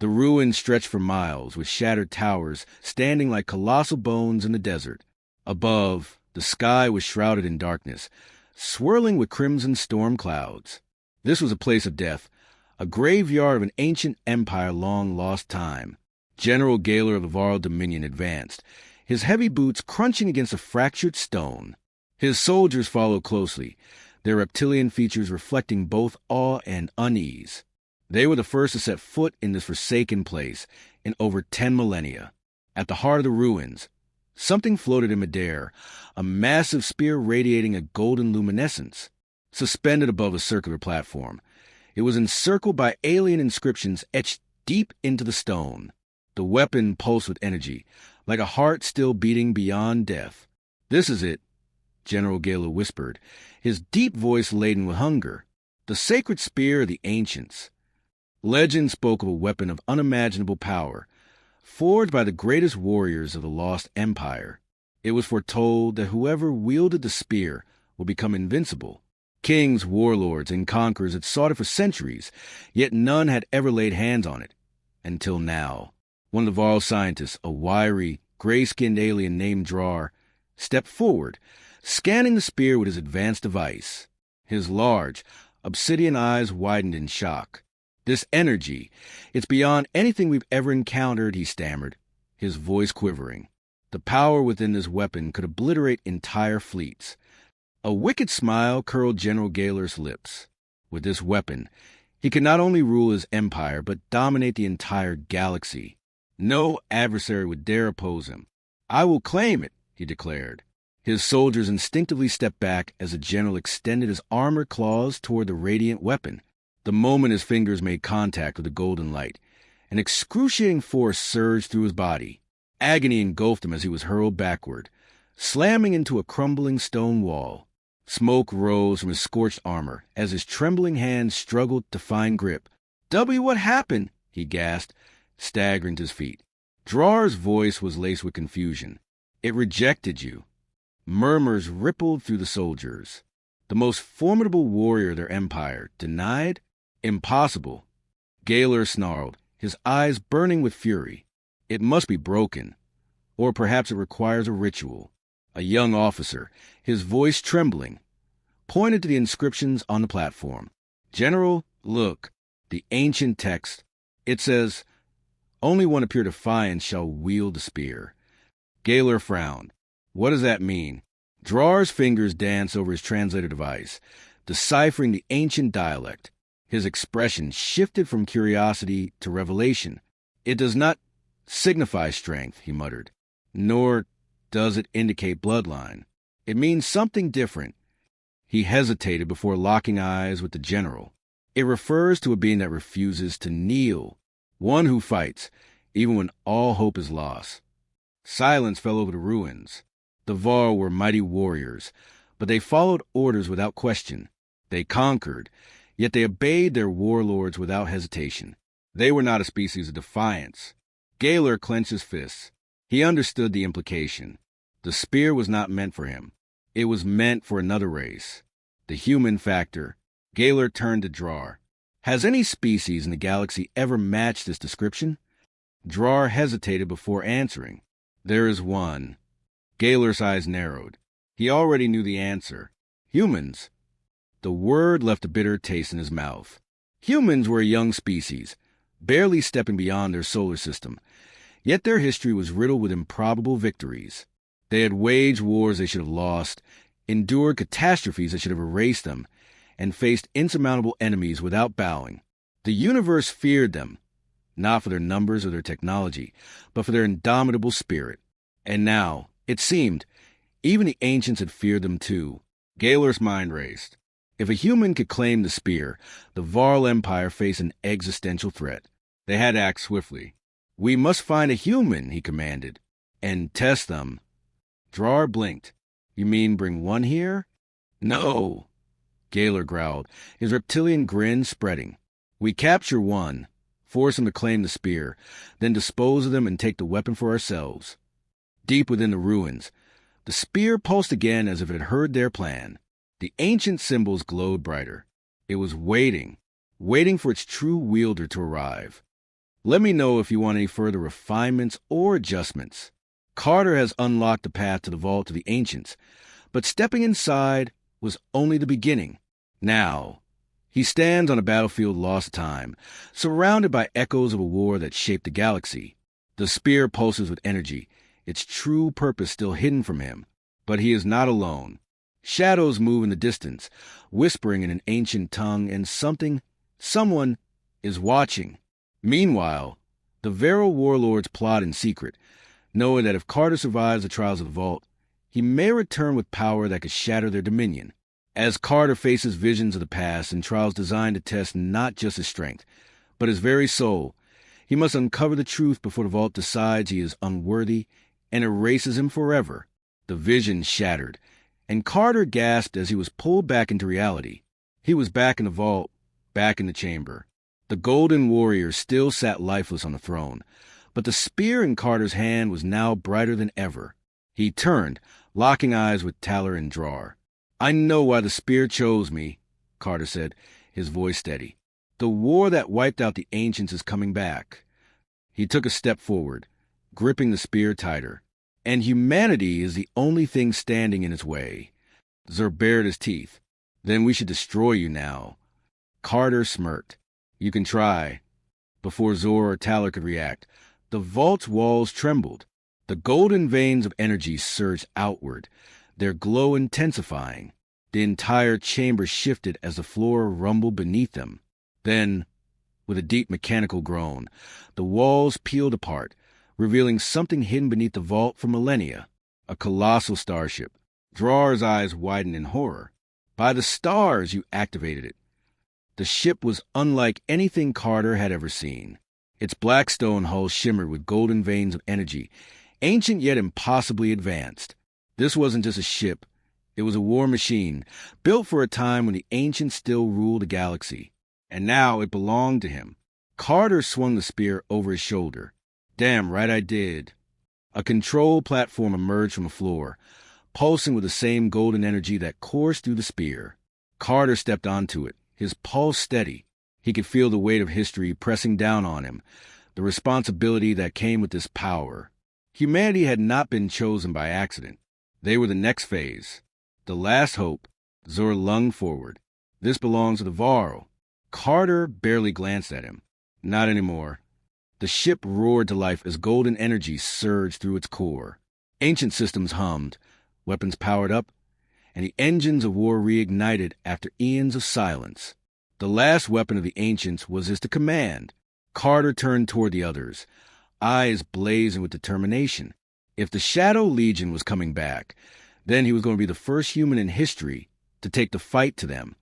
The ruins stretched for miles, with shattered towers standing like colossal bones in the desert. Above, the sky was shrouded in darkness, swirling with crimson storm clouds. This was a place of death, a graveyard of an ancient empire long lost time. General Gaylor of the Varl Dominion advanced, his heavy boots crunching against a fractured stone. His soldiers followed closely, their reptilian features reflecting both awe and unease. They were the first to set foot in this forsaken place in over 10 millennia. At the heart of the ruins, something floated in midair, a massive spear radiating a golden luminescence. Suspended above a circular platform, it was encircled by alien inscriptions etched deep into the stone. The weapon pulsed with energy, like a heart still beating beyond death. "This is it," General Gaylor whispered, his deep voice laden with hunger. "The sacred spear of the ancients." Legend spoke of a weapon of unimaginable power, forged by the greatest warriors of the lost empire. It was foretold that whoever wielded the spear would become invincible. Kings, warlords, and conquerors had sought it for centuries, yet none had ever laid hands on it. Until now. One of the Varl scientists, a wiry, gray-skinned alien named Drar, stepped forward, scanning the spear with his advanced device. His large, obsidian eyes widened in shock. "This energy, it's beyond anything we've ever encountered," he stammered, his voice quivering. The power within this weapon could obliterate entire fleets. A wicked smile curled General Gaylor's lips. With this weapon, he could not only rule his empire, but dominate the entire galaxy. No adversary would dare oppose him. "I will claim it," he declared. His soldiers instinctively stepped back as the general extended his armored claws toward the radiant weapon. The moment his fingers made contact with the golden light, an excruciating force surged through his body. Agony engulfed him as he was hurled backward, slamming into a crumbling stone wall. Smoke rose from his scorched armor as his trembling hands struggled to find grip. "W, what happened?" he gasped, staggering to his feet. Drar's voice was laced with confusion. "It rejected you." Murmurs rippled through the soldiers. The most formidable warrior of their empire, denied? Impossible. Gaylor snarled, his eyes burning with fury. "It must be broken. Or perhaps it requires a ritual." A young officer, his voice trembling, pointed to the inscriptions on the platform. "General, look, the ancient text. It says, 'Only one of pure defiance shall wield the spear.'" Gaylor frowned. "What does that mean?" Drar's fingers danced over his translator device, deciphering the ancient dialect. His expression shifted from curiosity to revelation. "It does not signify strength," he muttered, "nor does it indicate bloodline. It means something different." He hesitated before locking eyes with the general. "It refers to a being that refuses to kneel, one who fights, even when all hope is lost." Silence fell over the ruins. The Varl were mighty warriors, but they followed orders without question. They conquered, yet they obeyed their warlords without hesitation. They were not a species of defiance. Gaylor clenched his fists. He understood the implication. The spear was not meant for him. It was meant for another race. The human factor. Gaylor turned to Drar. "Has any species in the galaxy ever matched this description?" Drar hesitated before answering. "There is one." Gaylor's eyes narrowed. He already knew the answer. "Humans." The word left a bitter taste in his mouth. Humans were a young species, barely stepping beyond their solar system. Yet their history was riddled with improbable victories. They had waged wars they should have lost, endured catastrophes that should have erased them, and faced insurmountable enemies without bowing. The universe feared them, not for their numbers or their technology, but for their indomitable spirit. And now, it seemed, even the ancients had feared them too. Gaylor's mind raced. If a human could claim the spear, the Varl Empire faced an existential threat. They had to act swiftly. "We must find a human," he commanded, "and test them." Drar blinked. "You mean bring one here?" "No," Gaylor growled, his reptilian grin spreading. "We capture one, force him to claim the spear, then dispose of them and take the weapon for ourselves." Deep within the ruins, the spear pulsed again as if it had heard their plan. The ancient symbols glowed brighter. It was waiting for its true wielder to arrive. Let me know if you want any further refinements or adjustments. Carter has unlocked the path to the vault of the ancients, but stepping inside was only the beginning. Now, he stands on a battlefield lost to time, surrounded by echoes of a war that shaped the galaxy. The spear pulses with energy, its true purpose still hidden from him. But he is not alone. Shadows move in the distance, whispering in an ancient tongue, and someone is watching. Meanwhile, the Vero warlords plot in secret, knowing that if Carter survives the trials of the vault, he may return with power that could shatter their dominion. As Carter faces visions of the past and trials designed to test not just his strength, but his very soul, he must uncover the truth before the vault decides he is unworthy and erases him forever. The vision shattered, and Carter gasped as he was pulled back into reality. He was back in the vault, back in the chamber. The Golden Warrior still sat lifeless on the throne, but the spear in Carter's hand was now brighter than ever. He turned, locking eyes with Taller and Drar. "I know why the spear chose me," Carter said, his voice steady. "The war that wiped out the ancients is coming back." He took a step forward, gripping the spear tighter. "And humanity is the only thing standing in its way." Zur bared his teeth. "Then we should destroy you now." Carter smirked. "You can try." Before Zor or Taller could react, the vault's walls trembled. The golden veins of energy surged outward, their glow intensifying. The entire chamber shifted as the floor rumbled beneath them. Then, with a deep mechanical groan, the walls peeled apart, revealing something hidden beneath the vault for millennia. A colossal starship. Drar's eyes widened in horror. "By the stars, you activated it." The ship was unlike anything Carter had ever seen. Its black stone hull shimmered with golden veins of energy, ancient yet impossibly advanced. This wasn't just a ship. It was a war machine, built for a time when the ancients still ruled the galaxy. And now it belonged to him. Carter swung the spear over his shoulder. "Damn right I did." A control platform emerged from the floor, pulsing with the same golden energy that coursed through the spear. Carter stepped onto it, his pulse steady. He could feel the weight of history pressing down on him, the responsibility that came with this power. Humanity had not been chosen by accident. They were the next phase. The last hope. Zor lunged forward. "This belongs to the Varl." Carter barely glanced at him. "Not anymore." The ship roared to life as golden energy surged through its core. Ancient systems hummed, weapons powered up, and the engines of war reignited after eons of silence. The last weapon of the ancients was his to command. Carter turned toward the others, eyes blazing with determination. If the Shadow Legion was coming back, then he was going to be the first human in history to take the fight to them.